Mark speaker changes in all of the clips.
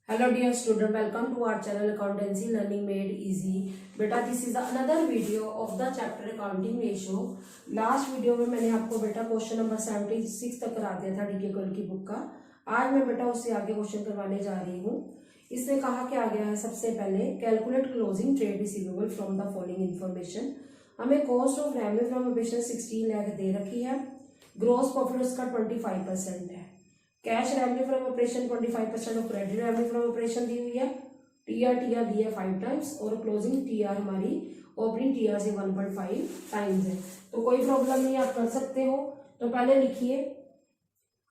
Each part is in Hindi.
Speaker 1: Hello dear student, welcome to our channel Accountancy Learning Made Easy. बेटा this is another video of the chapter accounting ratio. Last video में मैंने आपको बेटा क्वेश्चन नंबर 76 तक करा दिया था डीके गोयल की बुक का। आज मैं बेटा उससे आगे क्वेश्चन करवाने जा रही हूँ। इसमें कहा क्या गया है, सबसे पहले calculate closing trade receivable from the following information. हमें cost of revenue from operation 16 lakh दे रखी है, ग्रोस प्रॉफिट उसका 25% है, कैश रेवेन्यू फ्रॉम ऑपरेशन 25% और क्रेडिट रेवेन्यू फ्रॉम ऑपरेशन दी हुई है, टीआर दी है 5 टाइम्स और क्लोजिंग टीआर हमारी ओपनिंग टीआर से 1.5 टाइम्स है। तो कोई प्रॉब्लम नहीं, आप कर सकते हो। तो पहले लिखिए,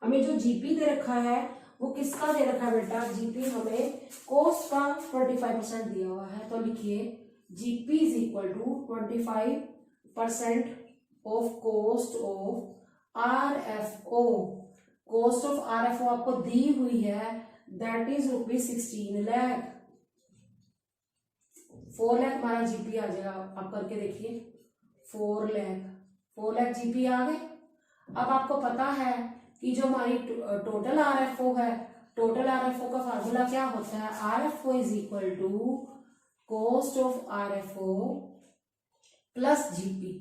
Speaker 1: हमें जो जीपी दे रखा है वो किसका दे रखा है बेटा, जीपी हमें कॉस्ट का 25% दिया हुआ है। तो लिखिए GP is equal to 25% of cost of RFO. Cost of RFO आपको दी हुई है, दैट इज ₹16 लाख। 4 लाख हमारा जीपी आ जाएगा। आप करके देखिए, 4 लाख जीपी आ गए। अब आपको पता है कि जो हमारी टोटल आरएफओ है, टोटल आरएफओ का फार्मूला क्या होता है, RFO is equal to cost of RFO plus GP.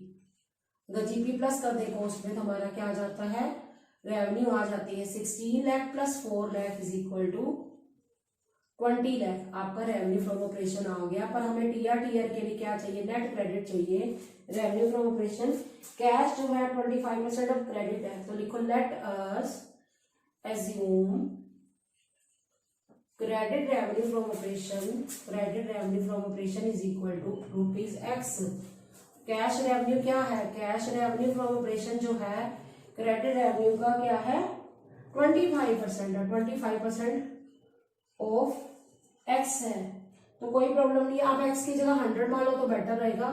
Speaker 1: अगर जीपी प्लस कर दे कॉस्ट में तो हमारा क्या आ जाता है, रेवेन्यू आ जाती है 16 lakh plus 4 lakh is equal to 20 lakh. आपका रेवेन्यू फ्रॉम ऑपरेशन आ गया। पर हमें टीआर के लिए क्या चाहिए, नेट क्रेडिट चाहिए। रेवेन्यू फ्रॉम ऑपरेशन, कैश जो है 25% ऑफ क्रेडिट है। तो लिखो let us assume credit revenue from operation is equal to ₹X। Cash revenue क्या है, कैश रेवेन्यू फ्रॉम ऑपरेशन जो है क्रेडिट रेवेन्यू का क्या है 25% है, 25% ऑफ एक्स है। तो कोई प्रॉब्लम नहीं है, आप एक्स की जगह 100 मान लो तो बेटर रहेगा।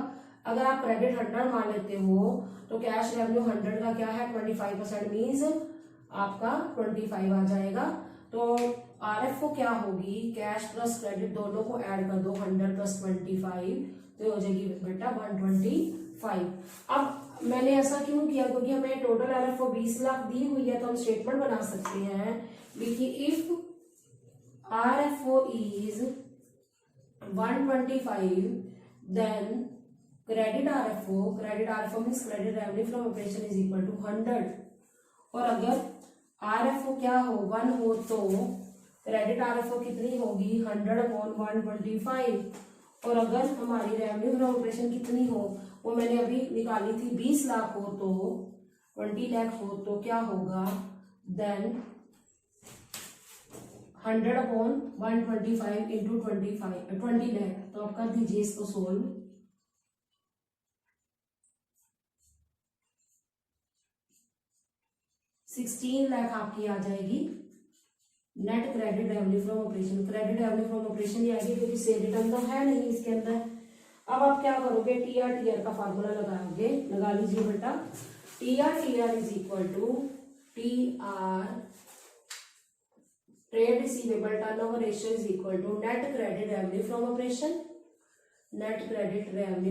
Speaker 1: अगर आप क्रेडिट 100 मान लेते हो तो कैश रेवेन्यू 100 का क्या है 25% मीन्स आपका 25 आ जाएगा। तो आरएफ को क्या होगी, कैश प्लस क्रेडिट दोनों को ऐड कर दो, 100 प्लस 25 तो हो जाएगी बेटा 125। अब मैंने ऐसा क्यों किया, क्योंकि हमें टोटल आरएफओ 20 लाख दी हुई है। तो हम स्टेटमेंट बना सकते हैं, देखिए if RFO is 125 then credit RFO means credit revenue from operation is equal to 100। और अगर आरएफओ क्या हो 1 हो तो क्रेडिट आरएफओ कितनी होगी 100/125। और अगर हमारी रेवेन्यू फ्रॉम ऑपरेशन कितनी हो, वो मैंने अभी निकाली थी 20 लाख हो तो 20 लाख हो तो क्या होगा, देन 100/125 इंटू 20 लाख। तो आप कर दीजिए इसको सोल्व। ₹16 लाख आपकी आ जाएगी net credit revenue from operation. Credit revenue from operation ही आएगी क्योंकि सेल रिटर्न तो है नहीं इसके अंदर। अब आप क्या करोगे, टीआर का फार्मूला लगाओगे, लगा लीजिए बेटा। TR is equal to TR trade receivable turnover ratio is equal to net credit revenue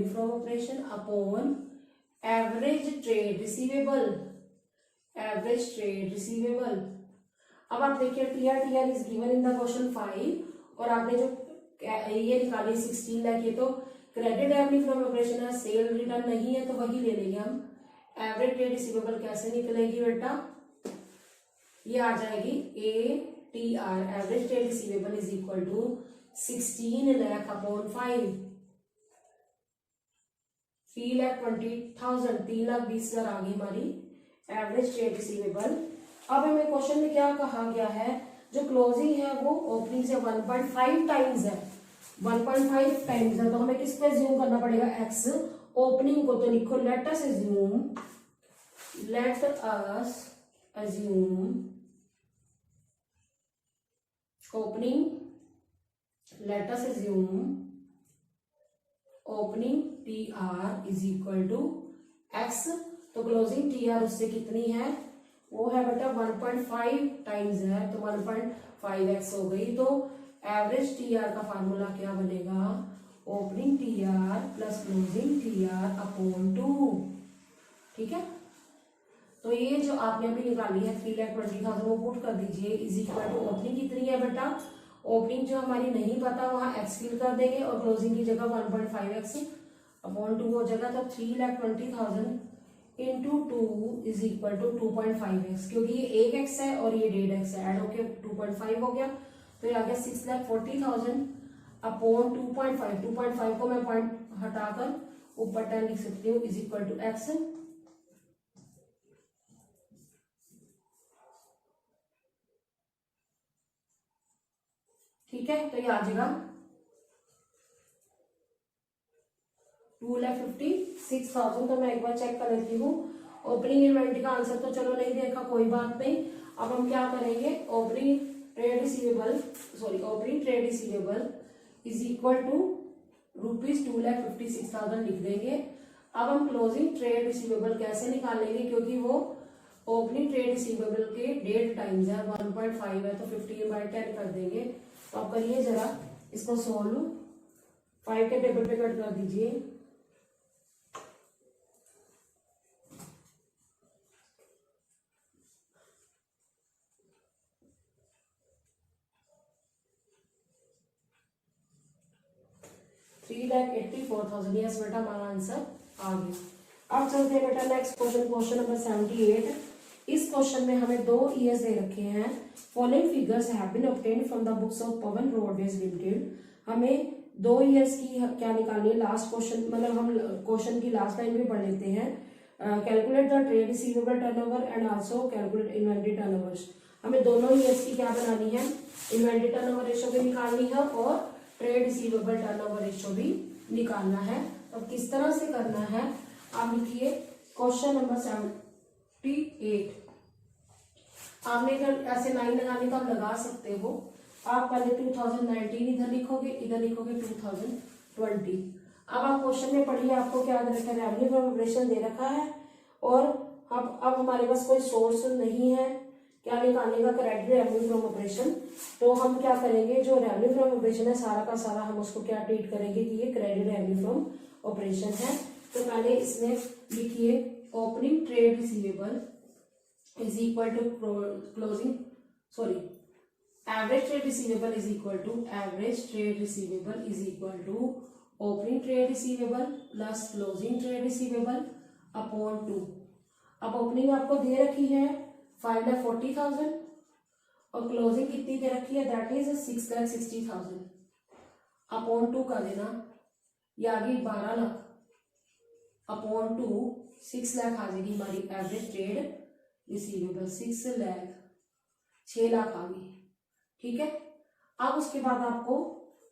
Speaker 1: from operation upon average trade receivable. अब आप देखिए TR is given in the question 5 और आपने जो ये निकाली 16 लाख, ये तो क्रेडिट रेवेन्यू फ्रॉम ऑपरेशन है, सेल रिटर्न नहीं है तो वही ले लेंगे हम। एवरेज ट्रेड रिसीवेबल कैसे निकलेगी बेटा, ये आ जाएगी ATR average trade receivable is equal to 16 lakh upon 5, 3,20,000, 3,20,000 आ गई हमारी एवरेज ट्रेड रिसीवेबल। अब हमें क्वेश्चन में क्या कहा गया है, जो क्लोजिंग है वो ओपनिंग से 1.5 टाइम्स है, 1.5 टाइम्स है। तो हमें किस पे एज्यूम करना पड़ेगा, एक्स ओपनिंग को। तो लिखो let us assume opening TR is equal to X. तो क्लोजिंग टीआर उससे कितनी है, वो है बेटा 1.5 टाइम्स है, तो 1.5x हो गई। तो एवरेज टीआर का फार्मूला क्या बनेगा, opening TR plus closing TR upon 2। ठीक है, तो ये जो आपने अभी निकाली है 3,20,000 वो पुट कर दीजिए इज इक्वल टू ओपनिंग कितनी है बेटा, ओपनिंग जो हमारी नहीं पता वहां एक्स फिल कर देंगे और क्लोजिंग की जगह 1.5x अपॉन 2 हो जाएगा। तो 3,20,000 into 2 is equal to 2.5x, क्योंकि ये 1x है और ये 1.5x है, ऐड होके 2.5 हो गया। तो ये आ गया 6,40,000 अपॉन 2.5। 2.5 को मैं पॉइंट हटाकर ऊपर 10 लिख सकती हूँ, इज इक्वल टू x। ठीक है, तो ये आ जाएगा 2,56,000। तो मैं एक बार चेक कर लेती हूँ। ओपनिंग इन्वेंट्री का आंसर तो चलो नहीं देखा, कोई बात नहीं। अब हम क्या करेंगे, opening trade receivable is equal to ₹2,56,000 लिख देंगे। अब हम क्लोजिंग ट्रेड रिसीवेबल कैसे निकालेंगे, क्योंकि वो ओपनिंग ट्रेड रिसीवेबल के डेट टाइम्स है, 1.5 है, तो 15/10 कर देंगे। तो आप करिए जरा इसको सोल्व, 5 के टेबल पे कट कर दीजिए। $3,84,000, यस बेटा हमारा आंसर आ गया। अब चलते हैं बेटा नेक्स्ट क्वेश्चन नंबर 78। इस क्वेश्चन में हमें 2 ईयर्स दे रखे हैं। Following figures have been obtained from the books of Pawan Roadways Limited. हमें 2 ईयर्स की क्या निकालनी है, लास्ट क्वेश्चन मतलब हम क्वेश्चन की लास्ट लाइन भी पढ़ लेते हैं। Calculate the trade receivable turnover and also calculate inventory turnovers. हमें दोनों ईयर्स की क्या बनानी है, इन्वेंट्री टर्नओवर रेशियो भी निकालनी है और ट्रेड रिसीवेबल टर्नओवर रेशियो भी निकालना है। अब किस तरह से करना है, आप लिखिए क्वेश्चन नंबर 78। आपने अगर ऐसे लाइन लगानी तो आप लगा सकते हो। आप पहले 2019 इधर लिखोगे, इधर लिखोगे 2020। अब आप क्वेश्चन में पढ़िए, आपको क्या दे रखा है, रेवेन्यू फ्रॉम ऑपरेशन दे रखा है और अब हमारे पास कोई सोर्स नहीं है क्या निकालने का, क्रेडिट रेवेन्यू फ्रॉम ऑपरेशन। तो हम क्या करेंगे, जो रेवेन्यू फ्रॉम ऑपरेशन है सारा का सारा हम उसको क्या ट्रीट करेंगे कि ये क्रेडिट रेवेन्यू फ्रॉम ऑपरेशन है। तो पहले इसमें लिखिए opening trade receivable is equal to closing average trade receivable is equal to opening trade receivable plus closing trade receivable upon 2। अब ओपनिंग आपको दे रखी है 5,40,000 और क्लोजिंग कितनी दे रखी है, दैट इज 6,60,000 अपॉन 2 का देना, ये आ गई 12 लाख अपॉन 2 6 लाख आ जाएगी हमारी एवरेज ट्रेड रिसीवेबल। 6 लाख आ गई। ठीक है, अब उसके बाद आपको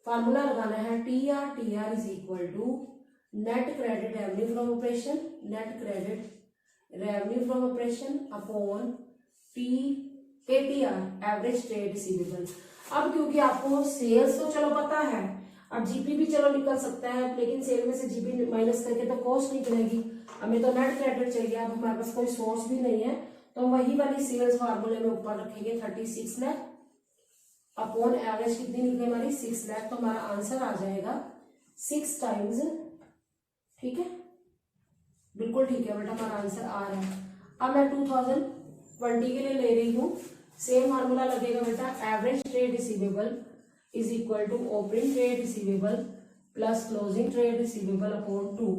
Speaker 1: फार्मूला लगाना है TR is equal to net credit revenue from operation, net credit revenue from operation upon ATR average trade receivable. अब क्योंकि आपको सेल्स तो चलो पता है, अब जीपी भी चलो निकल सकता है, लेकिन सेल में से जीपी माइनस करके तो कॉस्ट निकलेगी, हमें तो नेट क्रेडिट चाहिए। अब हमारे पास कोई सोर्स भी नहीं है तो वही वाली सेल्स फार्मूले में ऊपर रखेंगे 36 लाख अपॉन एवरेज कितनी निकली हमारी 6 लाख। तो हमारा आंसर आ जाएगा 6 टाइम्स। ठीक है, बिल्कुल ठीक है बेटा, हमारा आंसर आ रहा है। अब मैं 2020 के लिए ले रही हूँ, सेम फार्मूला लगेगा बेटा, average trade receivable is equal to opening trade receivable plus closing trade receivable upon 2।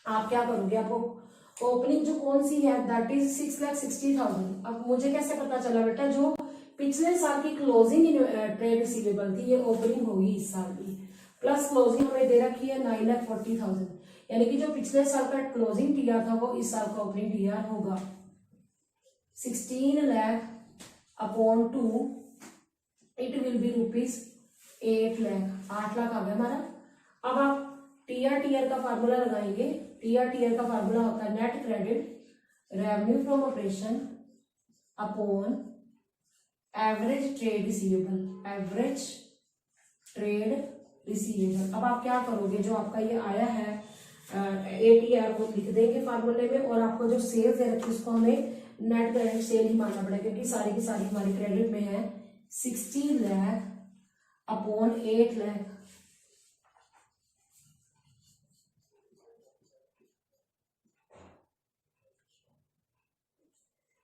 Speaker 1: आप क्या करोगे, आपको ओपनिंग जो कौन सी है दैट इज 6,60,000। अब मुझे कैसे पता चला बेटा, जो पिछले साल की क्लोजिंग ट्रेड रिसीवेबल थी ये ओपनिंग होगी इस साल की, प्लस क्लोजिंग हमें दे रखी है 9,40,000, यानी कि जो पिछले साल का क्लोजिंग टीआर था वो इस साल का ओपनिंग टीआर होगा 16 lakh upon 2, it will be ₹8 lakh, 8 lakh आ गया हमारा। अब आप टीआर का फार्मूला लगाएंगे, टीआर का फार्मूला होता है net credit revenue from operation upon average trade receivable. अब आप क्या करोगे, जो आपका ये आया है ATR वो लिख देंगे फार्मूले में, और आपको जो सेल्स है रखी उसको हमें नेट क्रेडिट सेल ही मानना पड़ेगा, क्योंकि सारी की सारी हमारी क्रेडिट में है। 60 लाख अपॉन 8 लाख,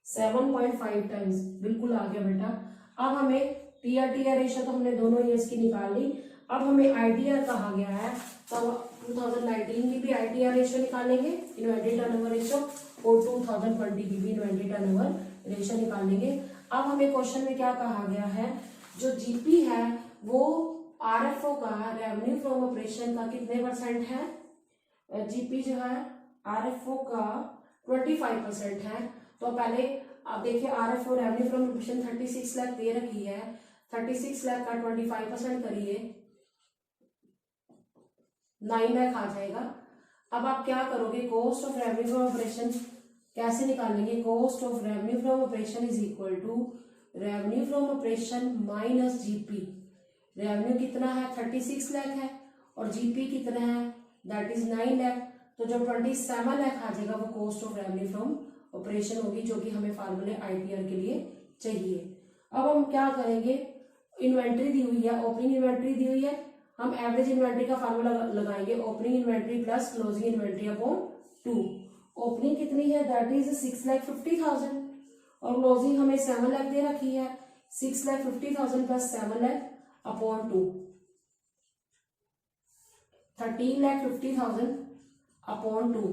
Speaker 1: 7.5 टाइम्स, बिल्कुल आ गया बेटा। अब हमें टीआर रेशो तो हमने दोनों ईयर्स की निकाल ली। अब हमें आईटीआर कहा गया है, तो 2019 की भी आईटीआर रेशो निकालेंगे, इन्वेंटरी टर्नओवर रेशो, और 2020 की भी इन्वेंटरी टर्नओवर रेशो निकालेंगे। अब हमें क्वेश्चन में क्या कहा गया है, जो जीपी है वो आरएफओ का रेवेन्यू फ्रॉम ऑपरेशन का कितने परसेंट है, जीपी जो है आरएफओ का 25% है। तो पहले आप देखिए RFO revenue from operation 36 lakh दे रखी है, 36 लाख का 25% करिए 9 लाख आ जाएगा। अब आप क्या करोगे, cost of revenue from operation कैसे निकालेंगे, cost of revenue from operation is equal to revenue from operation minus GP. Revenue कितना है 36 लाख है और जीपी कितना है दैट इज 9 लाख, तो जो 27 लाख आ जाएगा वो cost of revenue from operation होगी, जो कि हमें फार्मूले आईटीआर के लिए चाहिए। अब हम क्या करेंगे, इन्वेंट्री दी हुई है, ओपनिंग इन्वेंट्री दी हुई है, हम एवरेज इन्वेंट्री का फार्मूला लगाएंगे, opening inventory plus closing inventory upon 2। Opening कितनी है दैट इज 6,50,000 और क्लोजिंग हमें 7 लाख दे रखी है, 6,50,000 प्लस 7 लाख अपॉन 2, 13,50,000 अपॉन 2,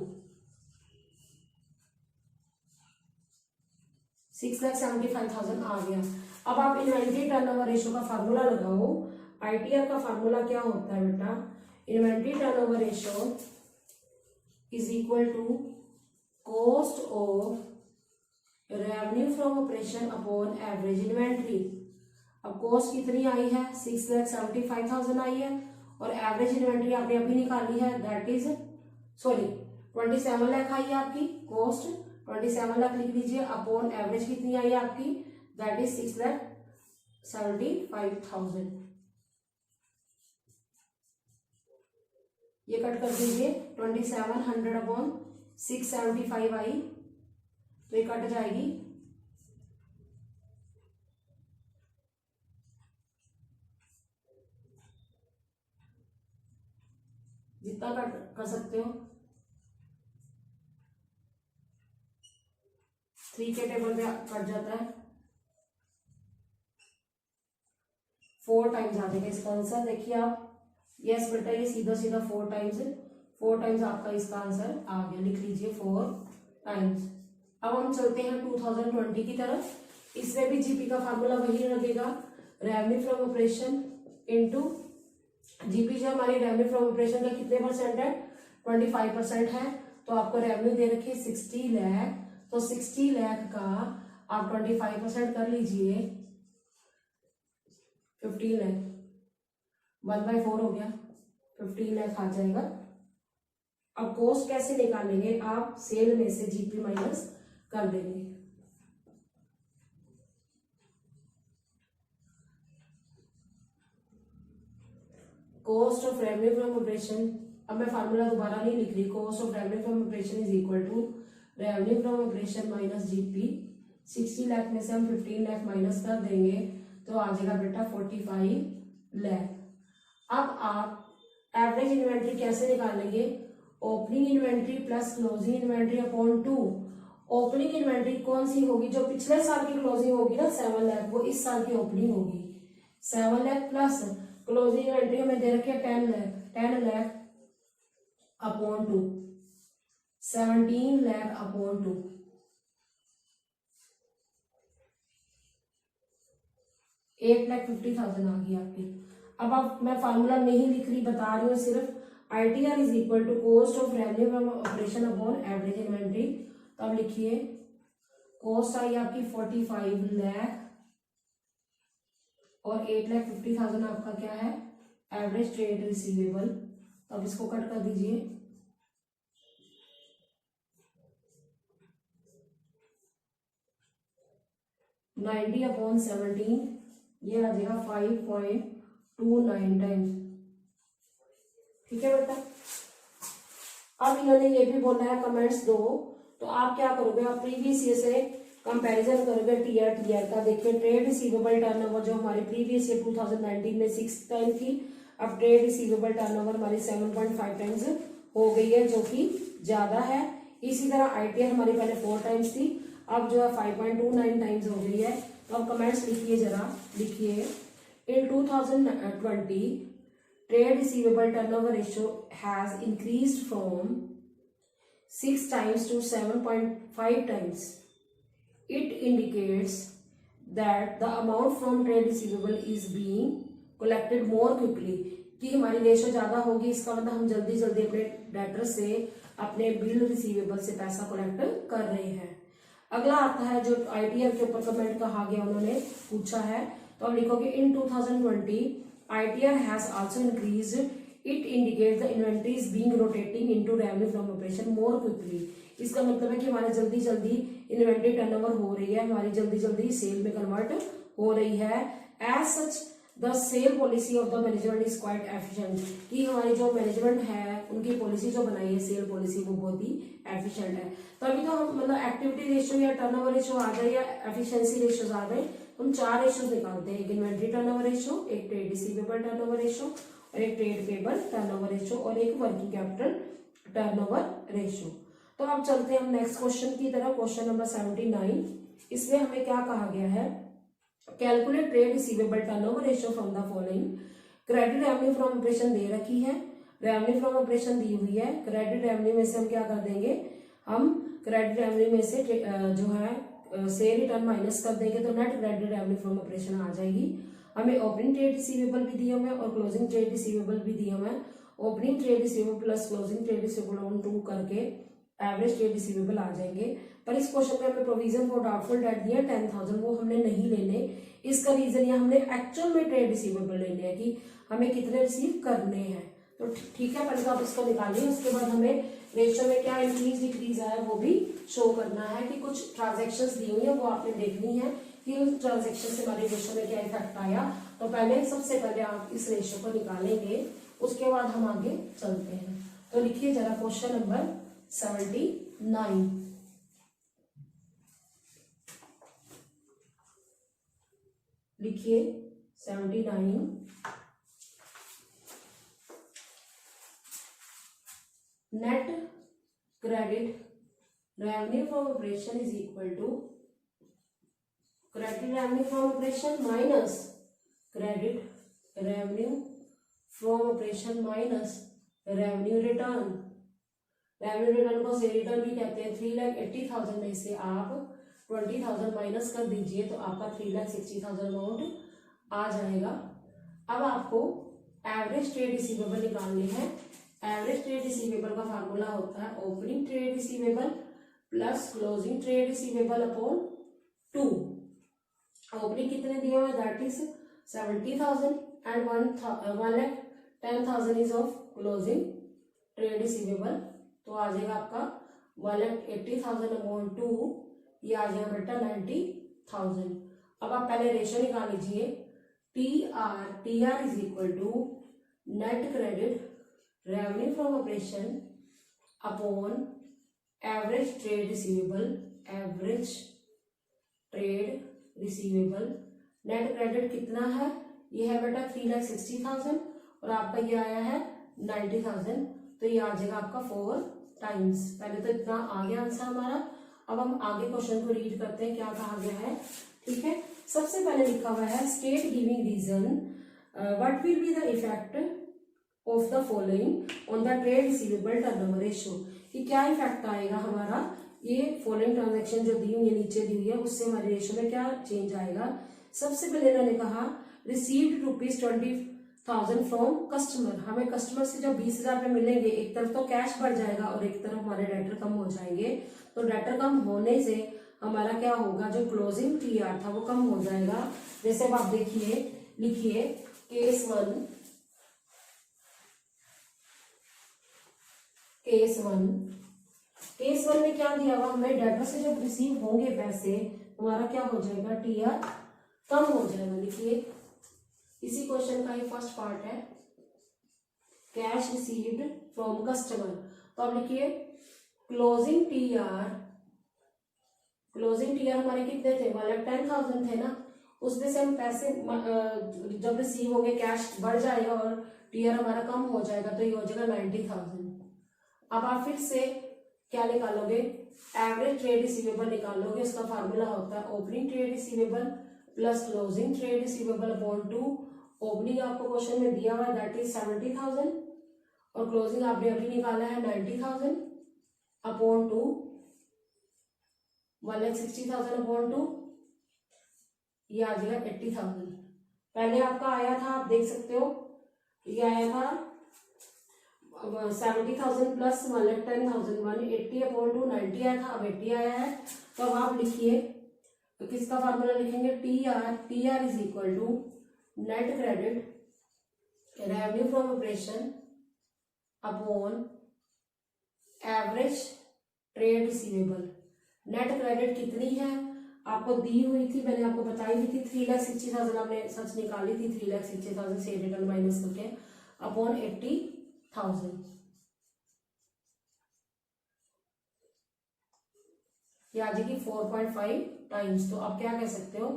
Speaker 1: 6,75,000 आ गया। अब आप इन्वेंट्री टर्नओवर रेशो का फार्मूला लगाओ। आईटीआर का फार्मूला क्या होता है बेटा, inventory turnover ratio is equal to cost of revenue from operation upon average inventory. अब कॉस्ट कितनी आई है 6,75,000 आई है और एवरेज इन्वेंट्री आपने अभी निकाली है दैट इज 27 लाख आई है आपकी कॉस्ट, 27 लाख लिख लीजिए, अपॉन एवरेज कितनी आई है आपकी दैट इज 6,75,000। ये कट कर दीजिए, 2700 अपॉन 675 आई तो ये कट जाएगी, जितना कट कर सकते हो। 3 के टेबल में कट जाता है, 4 टाइम्स आ जाएगा इसका आंसर। देखिए आप, यस बेटा ये सीधा सीधा 4 टाइम्स आपका इसका आंसर आ गया, लिख लीजिए 4 टाइम्स। अब हम चलते हैं 2020 की तरफ। इसमें भी जीपी का फार्मूला वही लगेगा, revenue from operation into GP, जो हमारी रेवेन्यू फ्रॉम ऑपरेशन का कितने परसेंट है 25% है। तो आपको रेवेन्यू दे रखी है 60 लाख, तो 60 लाख का आप 25% कर लीजिए 15 लाख, 1/4 हो गया, 15 लाख आ जाएगा। अब कॉस्ट कैसे निकालेंगे, आप सेल में से जीपी माइनस कर देंगे। Cost of revenue from operation, अब मैं फार्मूला दोबारा नहीं लिख रही, cost of revenue from operation is equal to revenue from operation minus GP. 60 lakh में से हम 15 लाख माइनस कर देंगे तो आ जाएगा बेटा 45 लाख। अब आप एवरेज इन्वेंट्री कैसे निकालेंगे, opening inventory plus closing inventory upon 2। Opening inventory कौन सी होगी, जो पिछले साल की क्लोजिंग होगी ना 7 लाख, वो इस साल की ओपनिंग होगी 7 लाख, प्लस क्लोजिंग इन्वेंट्री हमें दे रखी है 10 लाख अपॉन 2, 17 लाख अपॉन 2, 8,50,000 आ गई आपकी। अब आप, मैं फार्मूला नहीं लिख रही, बता रही हूँ सिर्फ, ITR is equal to cost of revenue from operation upon average inventory. तो अब लिखिए कॉस्ट आई आपकी 45 लाख और 8,50,000 आपका क्या है एवरेज ट्रेड रिसीवेबल। तो अब इसको कट कर दीजिए, नाइनटी अपॉन 17, ये आ जाएगा 5.29 टाइम्स। ठीक है बेटा। अब इन्होंने ये भी बोला है कमेंट्स दो, तो आप क्या करोगे, आप प्रीवियस ईयर से कंपैरिजन करोगे टीआर का। देखिए ट्रेड रिसीवेबल टर्नओवर जो हमारे प्रीवियस ईयर 2019 में 6 टाइम थी, अब ट्रेड रिसीवेबल टर्नओवर हमारी 7.5 टाइम्स हो गई है, जो कि ज्यादा है। इसी तरह आईटीआर हमारी पहले 4 टाइम्स थी, अब जो है 5.29 टाइम्स हो गई है। तो आप कमेंट्स लिखिए जरा, लिखिए इन 2020 trade receivable turnover ratio has increased from 6 times to 7.5 times. It indicates that the amount from trade receivable is being collected more quickly. कि हमारी रेशो ज्यादा होगी, इसका मतलब हम जल्दी जल्दी अपने डेटर से, अपने बिल रिसीवेबल से पैसा कलेक्ट कर रहे हैं। अगला आता है जो आईटीआर के ऊपर कमेंट कहा गया, उन्होंने पूछा है, तो हम लिखोगे इन 2020 ITR has also increased. It indicates the inventory is being rotating into revenue from operation more quickly. इसका मतलब है कि हमारे जल्दी जल्दी इन्वेंट्री टर्नओवर हो रही है, हमारी जल्दी जल्दी सेल में कन्वर्ट हो रही है। As such the sale policy of the management is quite efficient, कि हमारी जो मैनेजमेंट है उनकी पॉलिसी जो बनाई है सेल पॉलिसी वो बहुत ही एफिशिएंट है। तो अभी तो हम मतलब एक्टिविटी रेशियो या टर्नओवर रेशियो आ जाए या एफिशिएंसी रेशियोज आ गए, हम 4 रेशियोज निकालते हैं, एक इन्वेंट्री टर्नओवर रेशियो, एक ट्रेड रिसीवेबल टर्नओवर रेशियो और एक ट्रेड पेबल टर्नओवर रेशियो और एक वर्किंग कैपिटल टर्नओवर रेशियो। तो अब चलते हैं हम नेक्स्ट क्वेश्चन की तरफ, क्वेश्चन नंबर 79। इसमें हमें क्या कहा गया है, calculate trade receivable turnover ratio from the following. Credit revenue from operation दे रखी है, रेवेन्यू फ्रॉम ऑपरेशन दी हुई है, क्रेडिट रेवेन्यू में से हम क्या कर देंगे, हम क्रेडिट रेवेन्यू में से जो है से रिटर्न माइनस कर देंगे तो net credit revenue from operation आ जाएगी। हमें ओपनिंग ट्रेड रिसीवेबल भी दिए हुए हैं और क्लोजिंग ट्रेड रिसीवेबल भी दिए हुए हैं। Opening trade receivable plus closing trade receivable on 2 करके एवरेज ट्रेड रिसीवेबल आ जाएंगे। पर इस क्वेश्चन में हमें प्रोविजन फॉर डाउटफुल डेट दिया 10,000, वो हमने नहीं लेने। इसका रीजन ये हमने एक्चुअल में ट्रेड रिसीवेबल लेने हैं कि हमें कितने रिसीव करने हैं। तो ठीक है, पहले तो आप इसको निकालिए, उसके बाद हमें रेशियो में क्या इंक्रीज डिक्रीज आया वो भी शो करना है कि कुछ ट्रांजेक्शन्स दी हुई है वो आपने देखनी है कि उस ट्रांजेक्शन से हमारे रेशियो में क्या इफेक्ट आया। तो सबसे पहले आप इस रेशियो को निकालेंगे, उसके बाद हम आगे चलते हैं। तो लिखिए जरा क्वेश्चन नंबर 79, लिखिए 79। Net credit revenue from operation is equal to credit revenue from operation minus credit revenue from operation minus revenue return. Revenue return को से रिटर्न भी कहते हैं। 3,80,000 में से आप 20,000 माइनस कर दीजिए तो आपका 3,60,000 अमाउंट आ जाएगा। अब आपको एवरेज ट्रेड रिसीवेबल निकालनी है। एवरेज ट्रेड रिसीवेबल का फार्मूला होता है opening trade receivable plus closing trade receivable upon 2। Opening कितने दिए हुए, that is 70,000 and 1,10,000 is of closing trade receivable. तो आ जाएगा आपका 1,80,000 अपॉन 2, ये आ जाएगा बेटा 90,000। अब आप पहले रेशियो निकाल लीजिए। TR is equal to net credit revenue from operation upon average trade receivable. Average trade receivable net credit कितना है, ये है बेटा 3,60,000 और आपका ये आया है 90,000, तो ये आ जाएगा आपका 4 टाइम्स। पहले तो इतना आ गया आंसर हमारा। अब हम आगे क्वेश्चन को रीड करते हैं क्या कहा गया है। ठीक है, सबसे पहले लिखा हुआ है state giving reason what will be the effect of the following on the trade receivable turnover ratio, कि क्या इफेक्ट आएगा हमारा ये फॉलोइंग ट्रांजेक्शन जो दी हुई है नीचे दी हुई है उससे हमारे रेशियो में क्या चेंज आएगा। सबसे पहले इन्होंने कहा रिसीव्ड ₹20,000 फ्रॉम कस्टमर। हमें कस्टमर से जो 20,000 रुपये मिलेंगे, एक तरफ तो कैश बढ़ जाएगा और एक तरफ हमारे डेटर कम हो जाएंगे। तो डेटर कम होने से हमारा क्या होगा, जो क्लोजिंग टीआर था वो कम हो जाएगा। जैसे अब आप देखिए, लिखिए केस वन में क्या दिया हुआ, हमें डेटर से जब रिसीव होंगे पैसे हमारा क्या हो जाएगा, टीआर कम हो जाएगा। लिखिए इसी क्वेश्चन का ये फर्स्ट पार्ट है, कैश रिसीव्ड फ्रॉम कस्टमर। तो अब लिखिए क्लोजिंग टीआर हमारे कितने थे, 10,000 थे ना, उसमें से हम पैसे जब रिसीव होंगे कैश बढ़ जाएगा और टीआर हमारा कम हो जाएगा, तो ये हो जाएगा 90,000। अब आप फिर से क्या निकालोगे, एवरेज ट्रेड रिसीवेबल निकालोगे। उसका फार्मूला होता है opening trade receivable plus closing trade receivable upon 2। Opening आपको क्वेश्चन में दिया हुआ दैट इज 70,000 और क्लोजिंग आपने अभी निकाला है 90,000 अपॉन 2, 1,60,000 अपॉन 2, ये आ जाएगा 80,000। पहले आपका आया था, आप देख सकते हो, ये आया था 70,000 प्लस 1,10,000, 180 अपॉन 2 90 आया था, अब 80 आया है। तो अब आप लिखिए, तो किसका फार्मूला लिखेंगे, T R is equal to net credit revenue from operation upon average trade receivable. Net credit कितनी है आपको दी हुई थी, मैंने आपको बताई हुई थी 3,60,000, आपने सच निकाली थी 3,60,000 से रिटर्न माइनस करके अपॉन 80,000। ये आ जाएगी 4.5 टाइम्स। तो आप क्या कह सकते हो,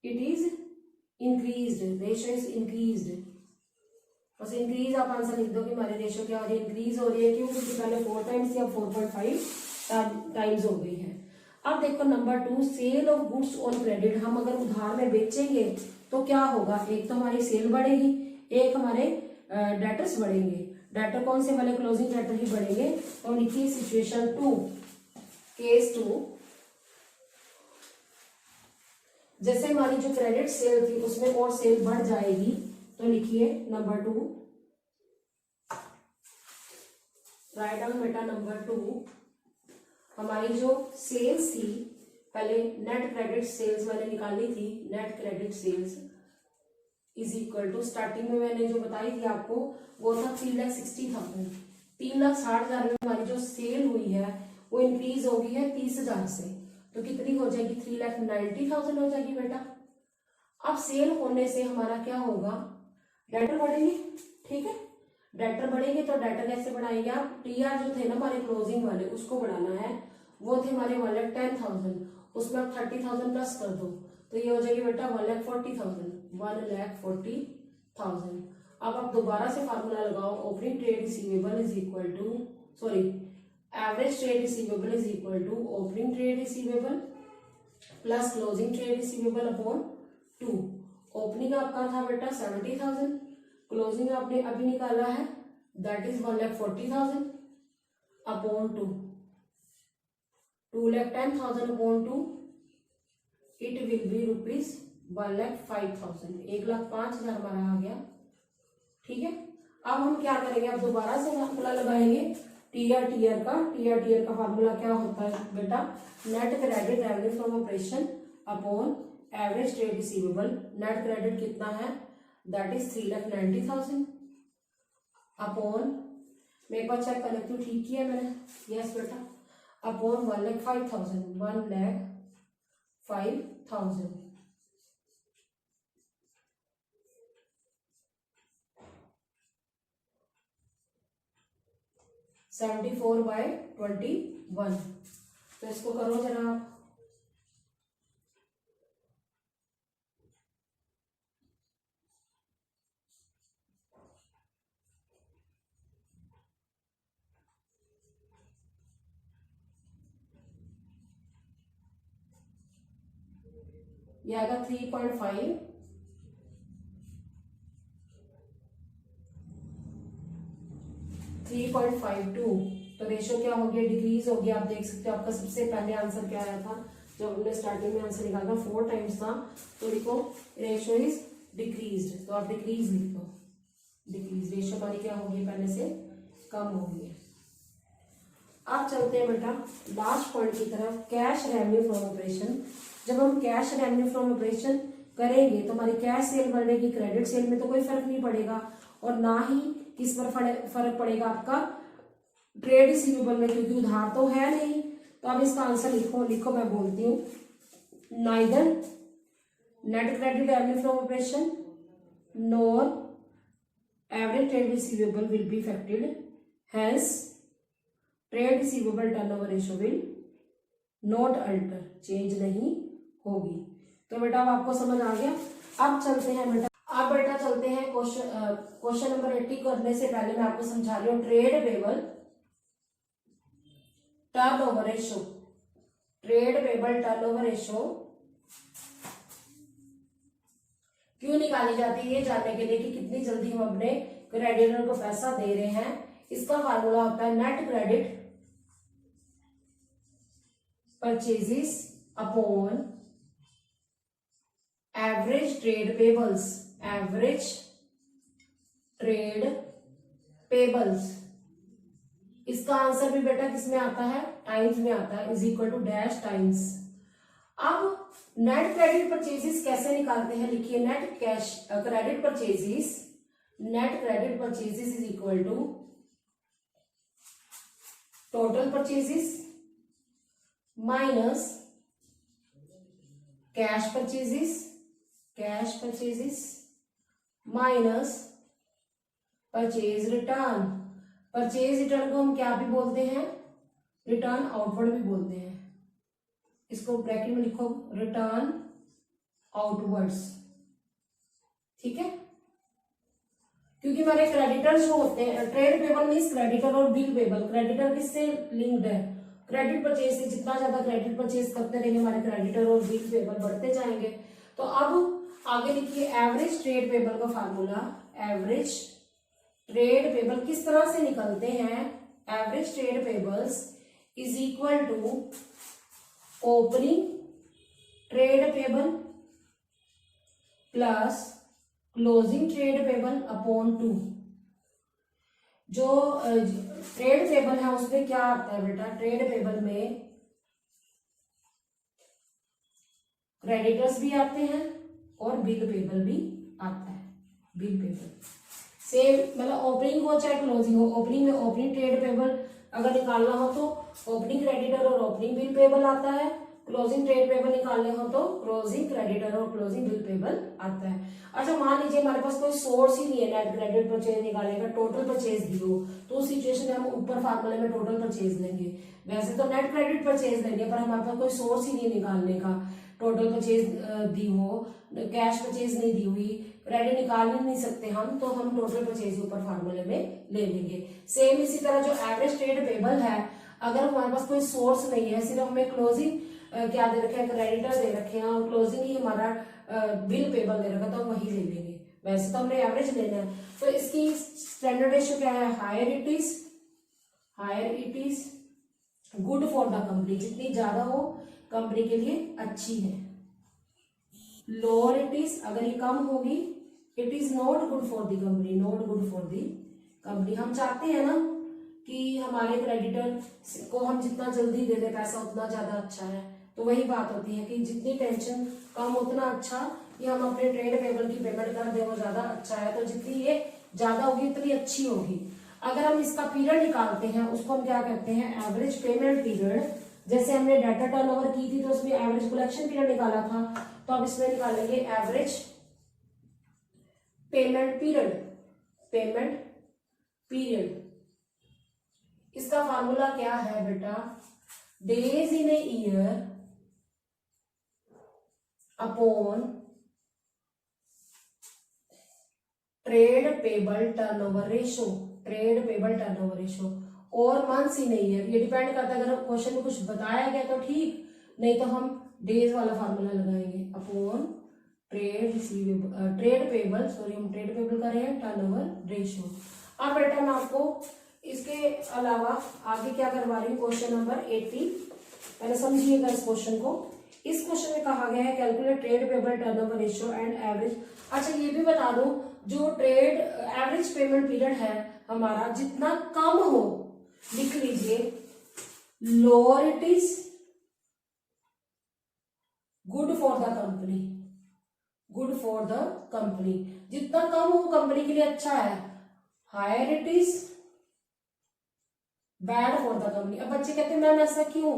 Speaker 1: it is increased, ratio is increased. बस इंक्रीज आप आंसर लिख दो कि हमारी रेशियो क्या हो रही है, इंक्रीज हो रही है। क्यों, क्योंकि पहले 4 टाइम्स थी, अब 4.5 टाइम्स हो गई है। अब देखो number 2, sale of goods on credit. हम अगर उधार में बेचेंगे तो क्या होगा, एक तो हमारी सेल बढ़ेगी, एक हमारे डेटर्स बढ़ेंगे। डेटर कौन से वाले, क्लोजिंग डेटर ही बढ़ेंगे। तो लिखिए सिचुएशन 2, केस 2, जैसे हमारी जो क्रेडिट सेल थी उसमें और सेल बढ़ जाएगी। तो लिखिए नंबर 2, राइट डाउन बेटा नंबर 2, हमारी जो सेल्स थी, पहले नेट क्रेडिट सेल्स मैंने निकाली थी, net credit sales is equal to, starting में मैंने जो बताई थी आपको वो था 3,60,000। 3,60,000 में हमारी जो सेल हुई है वो इंक्रीज हो गई है 30,000 से, तो कितनी हो जाएगी, 3,90,000 हो जाएगी बेटा। अब सेल होने से हमारा क्या होगा, डेटर बढ़ेंगे, ठीक है। डेटर बढ़ेंगे तो डेटर कैसे बढ़ाएंगे आप, टीआर जो थे ना हमारे क्लोजिंग वाले उसको बढ़ाना है, वो थे हमारे 1,10,000, उसमें आप 30,000 प्लस कर दो तो ये हो जाएगी बेटा 1,40,000, 1,40,000। अब आप दोबारा से फार्मूला लगाओ, opening trade receivable is equal to, sorry, average trade receivable is equal to opening trade receivable plus closing trade receivable upon 2। Opening आपका था बेटा 70,000, क्लोजिंग आपने अभी निकाला है that is 1,40,000 upon 2, 2,10,000 upon 2, it will be rupees 1,05,000, 1,05,000 हमारा आ गया, ठीक है। अब हम क्या करेंगे, अब दोबारा से फार्मूला लगाएंगे टीआर का फार्मूला क्या होता है बेटा, net credit revenue from operation upon average trade receivable. Net credit कितना है, दैट इज 3,90,000 अपॉन, मैं एक बार चेक कर लेती हूँ ठीक किया मैंने, यस बेटा, अपॉन 1,05,000, 1,05,000। (74/21). तो इसको करो जरा आप, ये आएगा 3.5, 3.52। तो रेशियो क्या हो गया, डिक्रीज हो गया। आप देख सकते हो आपका सबसे पहले आंसर क्या आया था, जब हमने स्टार्टिंग में आंसर निकाला 4 टाइम्स था, तो देखो रेशियो इज डिक्रीज, तो आप डिक्रीज लिख दो, डिक्रीज, रेशियो हमारी क्या होगी, पहले से कम होगी। अब चलते हैं बेटा लास्ट पॉइंट की तरफ, कैश रेवेन्यू फ्रॉम ऑपरेशन। जब हम कैश रेवेन्यू फ्रॉम ऑपरेशन करेंगे तो हमारी कैश सेल बढ़ेगी, क्रेडिट सेल में तो कोई फर्क नहीं पड़ेगा, और ना ही किस पर फर्क पड़ेगा आपका ट्रेड रिसीवेबल में, क्योंकि उधार तो है नहीं। तो अब इसका आंसर लिखो मैं बोलती हूँ, neither net credit revenue from operation nor average trade receivable will be affected, hence trade receivable turnover ratio will not alter, change नहीं होगी। तो बेटा अब आपको समझ आ गया। अब चलते हैं बेटा, अब बेटा चलते हैं क्वेश्चन नंबर 80 करने से पहले मैं आपको समझा रही हूँ trade payable turnover ratio, trade payable turnover ratio क्यों निकाली जाती है, ये जानने के लिए कि कितनी जल्दी हम अपने क्रेडिटर को पैसा दे रहे हैं। इसका फार्मूला होता है net credit purchases upon average trade payables. Average trade pebbles, इसका आंसर भी बेटा किस में आता है, टाइम्स में आता है, is equal to dash times. अब नेट क्रेडिट परचेजेस कैसे निकालते हैं, लिखिए net cash credit purchases, net credit purchases is equal to total purchases minus cash purchases, cash purchases minus purchase return. Purchase return को हम क्या भी बोलते हैं, रिटर्न आउटवर्ड भी बोलते हैं। इसको ब्रैकेट में लिखो, रिटर्न आउटवर्ड्स, ठीक है। क्योंकि हमारे क्रेडिटर जो होते हैं, ट्रेड पेबल मीन्स क्रेडिटर और बिल पेबल। क्रेडिटर किससे लिंक्ड है, क्रेडिट परचेज से। जितना ज्यादा क्रेडिट परचेज करते रहेंगे हमारे क्रेडिटर और बिल पेबल बढ़ते जाएंगे। तो अब आगे लिखिए एवरेज ट्रेड पेबल का फार्मूला। एवरेज ट्रेड पेबल किस तरह से निकलते हैं, average trade payables is equal to opening trade payable plus closing trade payable upon 2। जो ट्रेड पेबल है उसमें क्या आता है बेटा, ट्रेड पेबल में क्रेडिटर्स भी आते हैं और बिल पेबल भी आता है। बिल पेबल सेम, मतलब ओपनिंग हो चाहे क्लोजिंग हो, ओपनिंग में ओपनिंग ट्रेड पेबल अगर निकालना हो तो ओपनिंग क्रेडिटर और ओपनिंग बिल पेबल आता है। क्लोजिंग ट्रेड पेबल निकालने हो तो क्लोजिंग क्रेडिटर और क्लोजिंग बिल पेबल आता है। अच्छा मान लीजिए हमारे पास कोई सोर्स ही नहीं है नेट क्रेडिट परचेज निकालने का, टोटल परचेज दी हो, तो उस सिचुएशन में हम ऊपर फार्मूले में टोटल परचेज लेंगे। वैसे तो नेट क्रेडिट परचेज लेंगे, पर हमारे पास कोई सोर्स ही नहीं निकालने का, टोटल परचेज दी हो, कैश परचेज नहीं दी हुई, क्रेडिट निकाल ही नहीं सकते हम, तो हम टोटल परचेज ऊपर फार्मूले में ले लेंगे। सेम इसी तरह जो एवरेज ट्रेड पेबल है, अगर हमारे पास कोई सोर्स नहीं है, सिर्फ हमें क्लोजिंग क्या दे रखे हैं, क्रेडिटर दे रखे हैं और क्लोजिंग ही हमारा बिल पेबल दे रखा, तो हम वही ले लेंगे। वैसे तो हमने एवरेज लेना है। तो इसकी स्टैंडर्ड रेशियो क्या है, higher it is good for the company. जितनी ज्यादा हो कंपनी के लिए अच्छी है। लोअर इट इज, अगर ये कम होगी, it is not good for the company, not good for the company. हम चाहते हैं ना कि हमारे क्रेडिटर को हम जितना जल्दी दे दे पैसा उतना ज्यादा अच्छा है। तो वही बात होती है कि जितनी टेंशन कम उतना अच्छा, कि हम अपने ट्रेड पेबल की पेमेंट कर दे वो ज्यादा अच्छा है। तो जितनी ये ज्यादा होगी उतनी अच्छी होगी। अगर हम इसका पीरियड निकालते हैं उसको हम क्या कहते हैं, एवरेज पेमेंट पीरियड। जैसे हमने डाटा टर्नओवर की थी तो उसमें एवरेज कलेक्शन पीरियड निकाला था, तो अब इसमें निकालेंगे average payment period. Payment period इसका फार्मूला क्या है बेटा, days in a year upon trade payable turnover ratio. Trade payable turnover ratio और मंथ्स इन ए ईयर। ये डिपेंड करता है, अगर क्वेश्चन में कुछ बताया गया तो ठीक, नहीं तो हम डेज वाला फार्मूला लगाएंगे। अपॉन ट्रेड पेबल, सॉरी हम ट्रेड पेबल कर रहे हैं, टर्नओवर रेशो। अब बेटा मैं आपको इसके अलावा आगे क्या करवा रही हूँ, क्वेश्चन नंबर 80। पहले समझिएगा इस क्वेश्चन को। इस क्वेश्चन में कहा गया है calculate trade payable turnover ratio and average. अच्छा ये भी बता दूं, जो ट्रेड एवरेज पेमेंट पीरियड है हमारा, जितना कम हो, लिख लीजिए lower it is good for the company. Good for the company, जितना कम हो कंपनी के लिए अच्छा है। Higher it is bad for the company. अब बच्चे कहते हैं मैम ऐसा क्यों,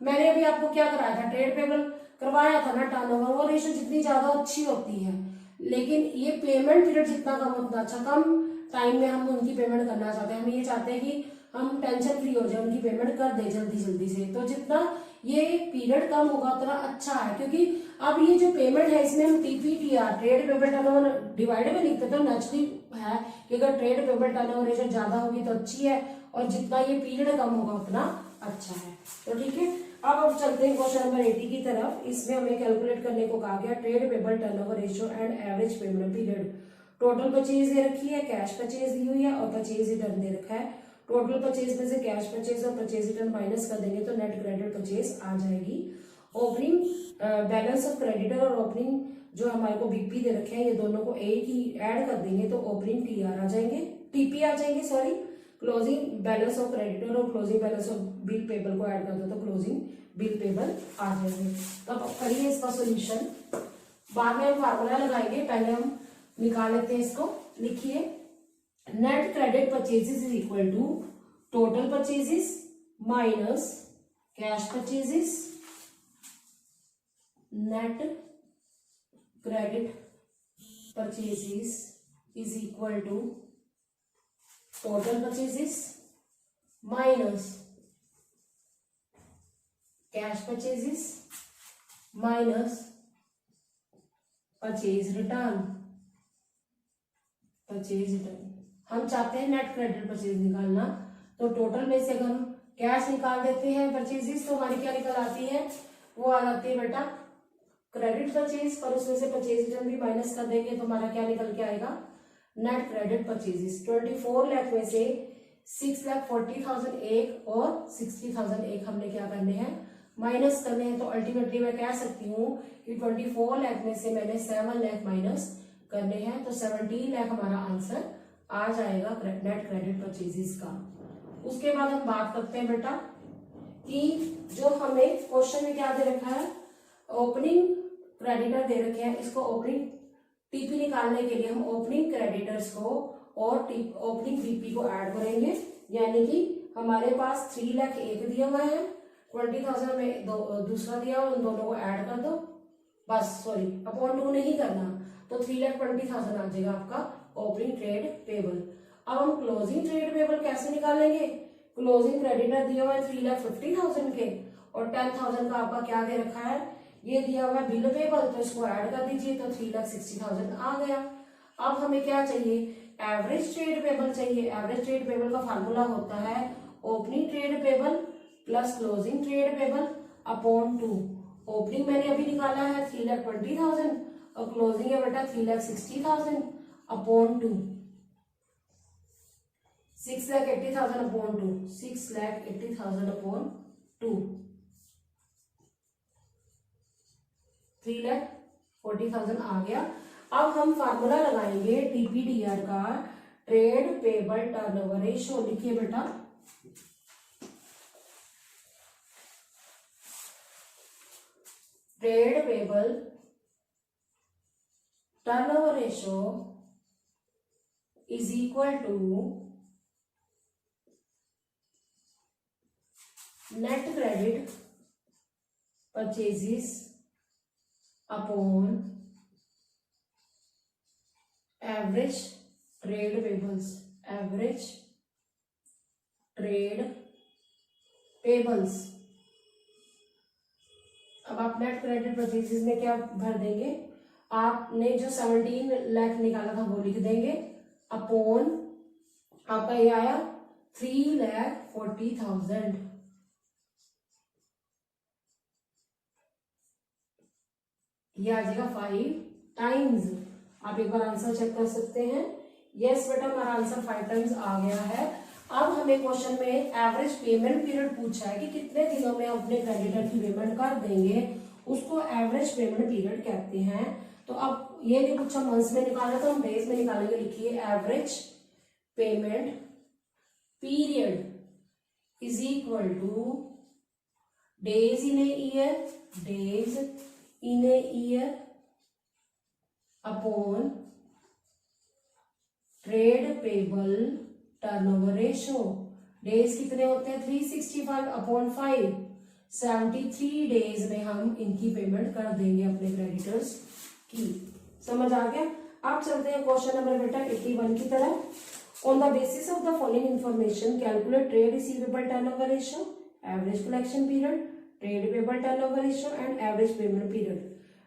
Speaker 1: मैंने अभी आपको क्या कराया था, ट्रेड पेबल करवाया था ना, टर्नओवर, वो रेशियो जितनी ज्यादा अच्छी होती है, लेकिन ये पेमेंट पीरियड जितना कम उतना अच्छा। कम टाइम में हम उनकी पेमेंट करना चाहते हैं, हम ये चाहते हैं कि हम टेंशन फ्री हो जाए, उनकी पेमेंट कर दे जल्दी जल्दी से। तो जितना ये पीरियड कम होगा उतना अच्छा है, क्योंकि अब ये जो पेमेंट है इसमें हम टीपीटीआर ट्रेड पेबल टर्नओवर डिवाइड में लिखते, तो नेचुरली है कि अगर ट्रेड पेबल टर्नओवर रेशियो ज्यादा होगी तो अच्छी है, और जितना ये पीरियड कम होगा उतना अच्छा है। तो ठीक है, अब हम चलते हैं क्वेश्चन नंबर 80 की तरफ। इसमें हमें कैलकुलेट करने को कहा गया trade payable turnover ratio and average payment period. Total purchase दे रखी है, कैश परचेज दी हुई है और परचेज रिटर्न दे रखा है। टोटल परचेज में से कैश परचेज और परचेज रिटर्न माइनस कर देंगे तो नेट क्रेडिट परचेज आ जाएगी। ओपनिंग बैलेंस ऑफ क्रेडिटर और ओपनिंग जो हमारे को बीपी दे रखे हैं, ये दोनों को एक ही ऐड कर देंगे तो ओपनिंग टीआर आ जाएंगे, टीपी आ जाएंगे sorry. Closing balance of creditor और closing balance of bill payable को ऐड कर दो तो क्लोजिंग बिल पेबल आ जाएंगे। तो अब करिए इसका सॉल्यूशन। बाद में हम फार्मूला लगाएंगे, पहले हम निकाल लेते हैं इसको। लिखिए net credit purchases is equal to total purchases minus cash purchases. Net credit purchases is equal to total purchases minus cash purchases minus purchase return. Purchase return हम चाहते हैं नेट क्रेडिट परचेज निकालना, तो टोटल में से अगर हम कैश निकाल देते हैं परचेजेस तो हमारी क्या निकल आती है, वो आ जाती है बेटा क्रेडिट परचेज, पर उसमें से परचेज रिटर्न भी माइनस कर देंगे तो हमारा क्या निकल के आएगा नेट क्रेडिट परचेजेस। 24 लाख में से 6,40,000 एक और 60,000 एक हमने क्या करने हैं माइनस करने हैं। तो अल्टीमेटली मैं कह सकती हूँ कि 24 लाख में से मैंने 7 लाख माइनस करने हैं, तो 17 लाख हमारा आंसर आ जाएगा नेट क्रेडिट परचेजेस का। उसके बाद हम बात करते हैं बेटा कि जो हमें क्वेश्चन में क्या दे रखा है, ओपनिंग क्रेडिटर दे रखे हैं, इसको ओपनिंग टीपी निकालने के लिए हम ओपनिंग क्रेडिटर्स को और ओपनिंग बीपी को ऐड करेंगे। यानी कि हमारे पास 3 लाख एक दिया हुआ है, 20,000 में दूसरा दिया हुआ, उन दोनों को ऐड कर दो बस, सॉरी अपॉन 2 नहीं करना, तो 3,20,000 आ जाएगा आपका ओपनिंग ट्रेड पेबल। अब हम क्लोजिंग ट्रेड पेबल कैसे निकालेंगे, क्लोजिंग क्रेडिटर दिया हुआ है 3,50,000 के और 10,000 का आपका क्या दे रखा है, ये दिया हुआ है बिल पेबल, तो इसको ऐड कर दीजिए तो 3,60,000 आ गया। अब हमें क्या चाहिए, एवरेज ट्रेड पेबल चाहिए। एवरेज ट्रेड पेबल का फार्मूला होता है opening trade payable plus closing trade payable upon 2। Opening मैंने अभी निकाला है 3,20,000 और क्लोजिंग है बेटा 3,60,000 अपॉन 2। 6,80,000 अपॉन 2, 6,80,000 अपॉन 2, 3,40,000 आ गया। अब हम फार्मूला लगाएंगे टीपीडीआर का, ट्रेड पेबल टर्नओवर रेशियो। लिखिए बेटा trade payable turnover ratio is equal to net credit purchases upon average trade payables. Average trade payables. अब आप नेट क्रेडिट परचेजेस में क्या भर देंगे, आपने जो 17 लाख निकाला था वो लिख देंगे अपॉन आपका ये आया 3,40,000। ये आ जाएगा 5 टाइम्स। आप एक बार आंसर चेक कर सकते हैं। यस बेटा हमारा आंसर 5 टाइम्स आ गया है। अब हमें क्वेश्चन में एवरेज पेमेंट पीरियड पूछा है कि कितने दिनों में हम अपने क्रेडिटर की पेमेंट कर देंगे, उसको एवरेज पेमेंट पीरियड कहते हैं। तो अब ये नहीं पूछा मंथ्स में निकालना, तो हम डेज में निकालेंगे। लिखिए average payment period is equal two days in a year, days in a year upon trade payable turnover ratio. Days कितने होते हैं 365 अपॉन 5, 73 डेज में हम इनकी पेमेंट कर देंगे अपने क्रेडिटर्स की। समझ आ गया। अब चलते हैं क्वेश्चन नंबर बेटा 81 की तरफ। On the basis of the following information calculate trade receivable turnover ratio, average collection period, trade payable turnover ratio and average payment period.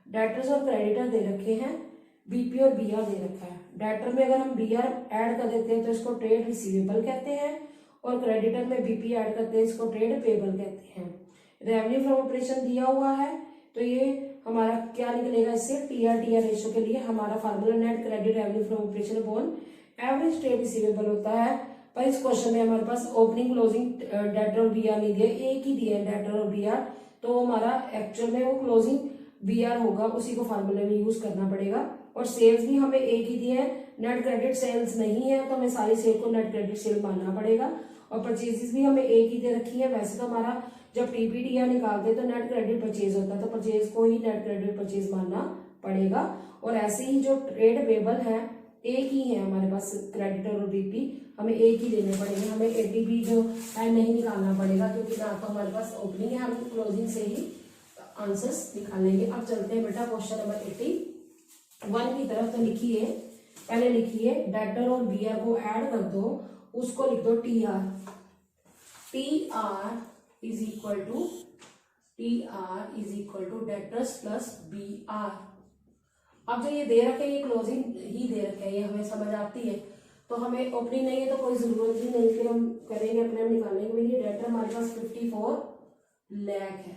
Speaker 1: Debtors और क्रेडिटर दे रखे हैं, बीपी और बीआर दे रखा है। डेटर में अगर हम बीआर ऐड कर देते हैं तो इसको ट्रेड रिसीवेबल कहते हैं, और क्रेडिटर में बीपी ऐड करते हैं इसको ट्रेड पेबल कहते हैं। रेवेन्यू फ्रॉम ऑपरेशन दिया हुआ है, तो ये हमारा क्या निकलेगा इससे, टीआर रेशियो के लिए हमारा formula net credit revenue from operation upon average trade receivable होता है। पर इस क्वेश्चन में हमारे पास ओपनिंग क्लोजिंग डेटर और बीआर नहीं दिया, एक ही दिया है डेटर और बीआर, तो हमारा एक्चुअल में वो क्लोजिंग बीआर होगा, उसी को फार्मूले में यूज करना पड़ेगा। और सेल्स भी हमें एक ही दिए हैं, नेट क्रेडिट सेल्स नहीं है तो हमें सारी सेल को नेट क्रेडिट सेल मानना पड़ेगा। और परचेजेस भी हमें एक ही दे रखी है। वैसे तो हमारा जब टीपीटीआर निकालते तो नेट क्रेडिट परचेज होता है, तो परचेज को ही नेट क्रेडिट परचेज मानना पड़ेगा। और ऐसे ही जो ट्रेड पेबल है एक ही है हमारे पास, क्रेडिटर और बीपी हमें एक ही देने पड़ेंगे, हमें एडीबी जो है नहीं निकालना पड़ेगा, क्योंकि ना तो हमारे पास ओपनिंग है, हम क्लोजिंग से ही आंसर्स निकालेंगे। अब चलते हैं बेटा क्वेश्चन नंबर 81 की तरफ। तो लिखिए, पहले लिखिए डेटर और बीआर को ऐड कर दो, उसको लिख दो TR. TR is equal to debtors plus BR. अब जो ये दे रखे हैं ये क्लोजिंग ही दे रखे हैं, ये हमें समझ आती है, तो हमें ओपनिंग नहीं है तो कोई जरूरत ही नहीं, फिर हम करेंगे अपने आप निकालने के लिए। डेटर हमारे पास 54 लाख है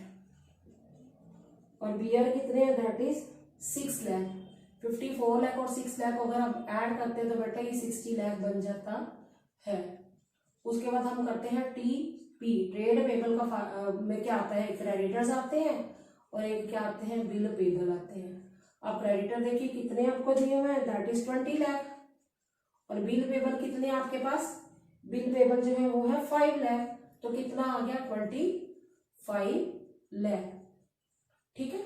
Speaker 1: और बीआर कितने हैं, दैट इज 6 लाख। 54 लाख और 6 लाख अगर हम ऐड करते हैं तो बेटा ये 60 लाख बन जाता है। उसके बाद हम करते हैं टीपी, ट्रेड पेबल का में क्या आता है, क्रेडिटर्स आते हैं और एक क्या आते हैं, बिल पेबल आते हैं। अब क्रेडिटर देखिए कितने आपको दिए हुए हैं, दैट इज 20 लाख। और बिल पेबल कितने आपके पास, बिल पेबल जो है वो है 5 लाख, तो कितना आ गया 25 लाख। ठीक है,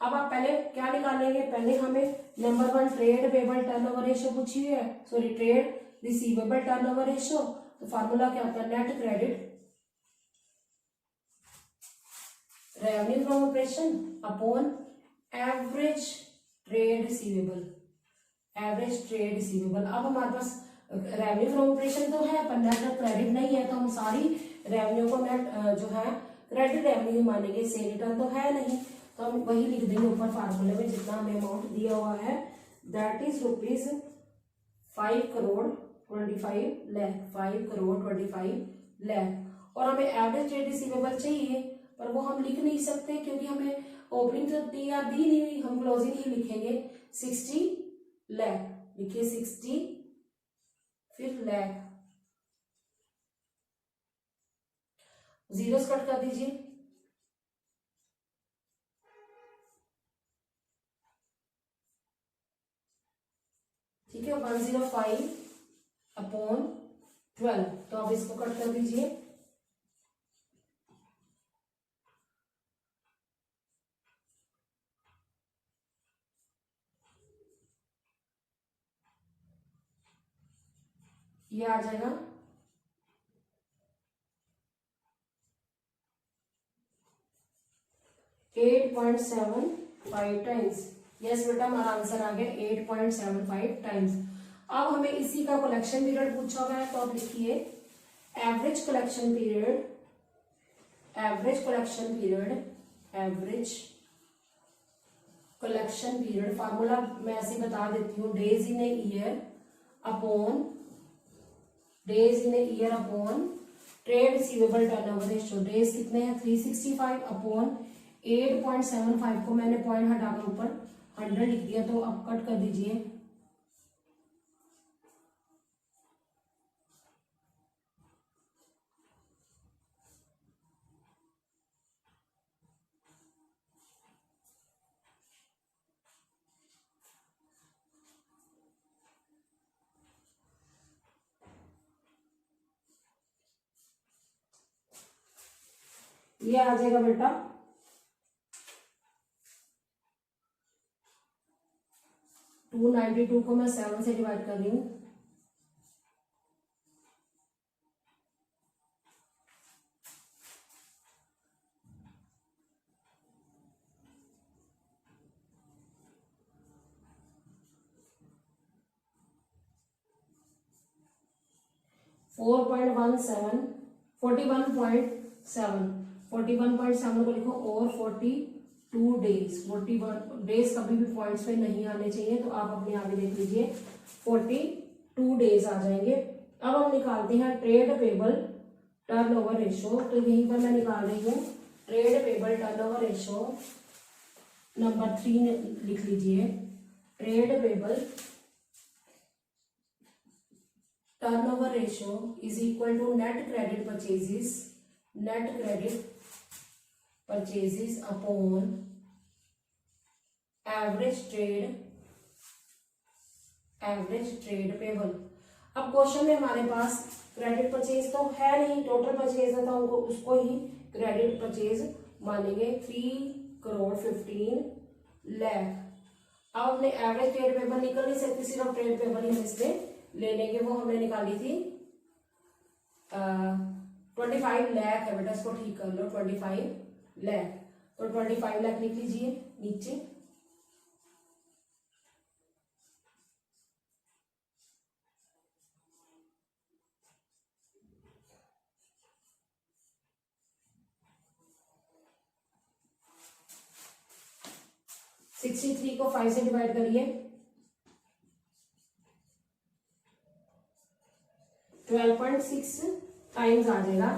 Speaker 1: अब आप पहले क्या निकालेंगे, पहले हमें number 1 trade payable turnover ratio पूछी है, sorry trade receivable turnover ratio. तो फार्मूला क्या होता है, net credit revenue from operation upon average trade receivable, average trade receivable. अब हमारे पास रेवेन्यू फ्रॉम ऑपरेशन तो है पर नेट क्रेडिट नहीं है, तो हम सारी रेवेन्यू को नेट जो है क्रेडिट रेवेन्यू मानेंगे, सेल रिटर्न तो है नहीं, तो हम वही लिख देंगे ऊपर फार्मूले में जितना हमें अमाउंट दिया हुआ है, that is rupees 5 crore 25 lakh, 5 crore 25 lakh. और हमें एवरेज ट्रेड रिसीवेबल चाहिए पर वो हम लिख नहीं सकते क्योंकि हमें ओपनिंग तो टीआर दी नहीं हुई, हम क्लोजिंग ही लिखेंगे 60 लाख। लिखिए 60 फिर लाख, जीरोस कट कर दीजिए। ठीक है, 105 अपॉन 12, तो अब इसको कट कर दीजिए। ये आ जाएगा 8.75 टाइम्स। यस बेटा, हमारा आंसर आ गया 8.75 टाइम्स। अब हमें इसी का कलेक्शन पीरियड पूछा हुआ है, तो अब लिखिए average collection period, average collection period, average collection period. Formula मैं ऐसे बता देती हूँ, days in a year upon, days in a year upon trade receivable turnover ratio. Days कितने हैं 365 अपॉन 8.75 को मैंने पॉइंट हटाकर ऊपर 100 लिख दिया, तो अब कट कर दीजिए। ये आ जाएगा बेटा 292 को मैं 7 से डिवाइड कर रही हूँ, 4.17 41.7 41.7 को लिखो और 42 डेज, 41 डेज कभी भी पॉइंट्स पे नहीं आने चाहिए, तो आप अपने आगे देख लीजिए 42 डेज आ जाएंगे। अब हम निकालते हैं ट्रेड पेबल टर्नओवर रेशियो, तो यहीं पर मैं निकाल रही हूँ trade payable turnover ratio number 3 लिख लीजिए। Trade payable turnover ratio is equal to net credit purchases upon average trade payable. अब क्वेश्चन में हमारे पास क्रेडिट परचेज तो है नहीं, टोटल परचेज है तो हमको उसको ही क्रेडिट परचेज मानेंगे 3,15,00,000। अब हमने एवरेज ट्रेड पेबल निकल नहीं सकती, सिर्फ ट्रेड पेबल ही हम इसमें ले लेंगे। वो हमने निकाली थी 25 लाख है बेटा, इसको ठीक कर लो 25 लाख। तो 25 लाख लिख लीजिए नीचे। सिक्सटी थ्री को 5 से डिवाइड करिए, 12.6 टाइम्स आ जाएगा,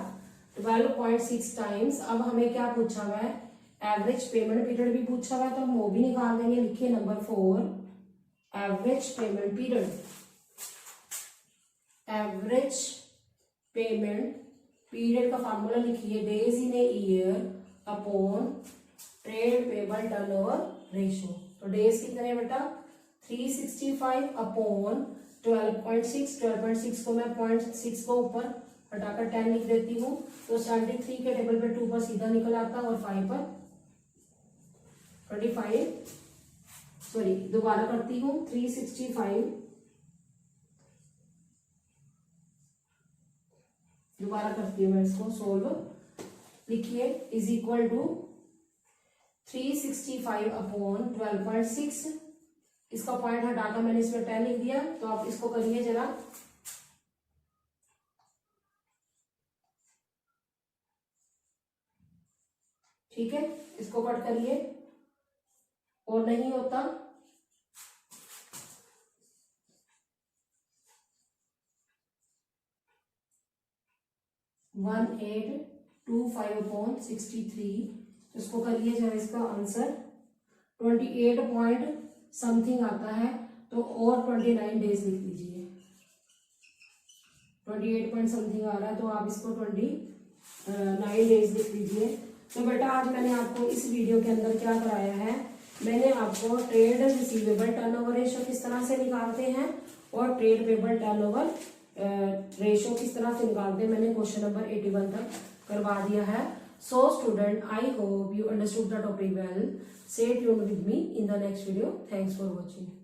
Speaker 1: 12.6 टाइम्स। अब हमें क्या पूछा हुआ है, एवरेज पेमेंट पीरियड भी पूछा हुआ है, तो हम वो भी निकाल देंगे। लिखिए number 4 average payment period. Average payment period का फॉर्मूला लिखिए, days in a year upon trade payable turnover ratio. तो डेज कितने हैं बेटा 365 अपॉन 12.6। 12.6 को मैं 0.6 को ऊपर हटाकर 10 लिख देती हूँ, तो 73 के टेबल पे 2 पर सीधा निकल आता और 5 पर 25, सॉरी दोबारा करती हूँ 365, दोबारा करती हूँ मैं इसको सोल्व। लिखिए इज इक्वल टू 365 अपॉन 12.6, इसका पॉइंट हटाकर मैंने इसमें 10 लिख दिया। तो आप इसको करिए जरा, ठीक है, इसको कट करिए और नहीं होता 1825 अपॉन 63, इसको करिए जरा, इसका आंसर 28 पॉइंट समथिंग आता है, तो और 29 डेज लिख लीजिए। 28 पॉइंट समथिंग आ रहा है, तो आप इसको 29 डेज लिख लीजिए। तो बेटा आज मैंने आपको इस वीडियो के अंदर क्या कराया है, मैंने आपको ट्रेड रिसीवेबल टर्नओवर रेशो किस तरह से निकालते हैं और ट्रेड पेबल टर्नओवर रेशो किस तरह से निकालते हैं, मैंने क्वेश्चन नंबर 81 तक करवा दिया है। So student, I hope you understood the topic well. Stay tuned with me in the next video. Thanks for watching.